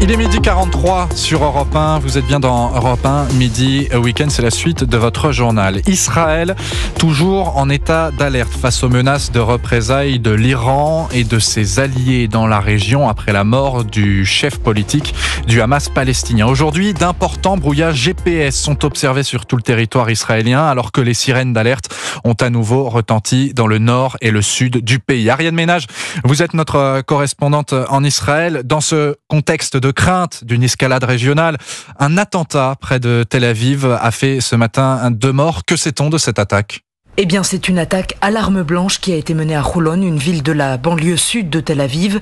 Il est 12h43 sur Europe 1. Vous êtes bien dans Europe 1, midi week-end. C'est la suite de votre journal. Israël, toujours en état d'alerte face aux menaces de représailles de l'Iran et de ses alliés dans la région après la mort du chef politique du Hamas palestinien. Aujourd'hui, d'importants brouillages GPS sont observés sur tout le territoire israélien alors que les sirènes d'alerte ont à nouveau retenti dans le nord et le sud du pays. Ariane Ménage, vous êtes notre correspondante en Israël. Dans ce contexte de crainte d'une escalade régionale, un attentat près de Tel Aviv a fait ce matin 2 morts. Que sait-on de cette attaque ? Eh bien, c'est une attaque à l'arme blanche qui a été menée à Holon, une ville de la banlieue sud de Tel Aviv.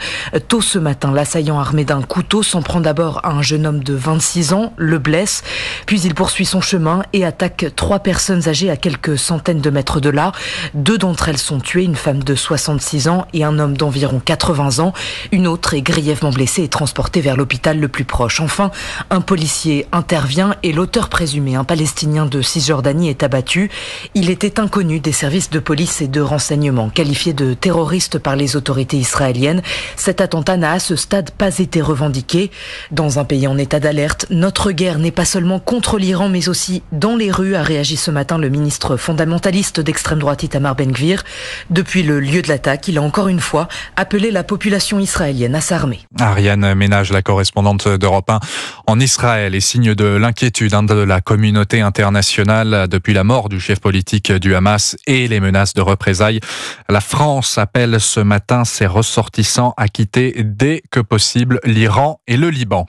Tôt ce matin, l'assaillant armé d'un couteau s'en prend d'abord à un jeune homme de 26 ans, le blesse, puis il poursuit son chemin et attaque 3 personnes âgées à quelques centaines de mètres de là. 2 d'entre elles sont tuées, une femme de 66 ans et un homme d'environ 80 ans. Une autre est grièvement blessée et transportée vers l'hôpital le plus proche. Enfin, un policier intervient et l'auteur présumé, un Palestinien de Cisjordanie, est abattu. Il était inconnu des services de police et de renseignement. Qualifié de terroriste par les autorités israéliennes, cet attentat n'a à ce stade pas été revendiqué. Dans un pays en état d'alerte, notre guerre n'est pas seulement contre l'Iran, mais aussi dans les rues, a réagi ce matin le ministre fondamentaliste d'extrême droite Itamar Ben-Gvir. Depuis le lieu de l'attaque, il a encore une fois appelé la population israélienne à s'armer. Ariane Ménage, la correspondante d'Europe 1 en Israël, est signe de l'inquiétude de la communauté internationale depuis la mort du chef politique du Hamas et les menaces de représailles. La France appelle ce matin ses ressortissants à quitter dès que possible l'Iran et le Liban.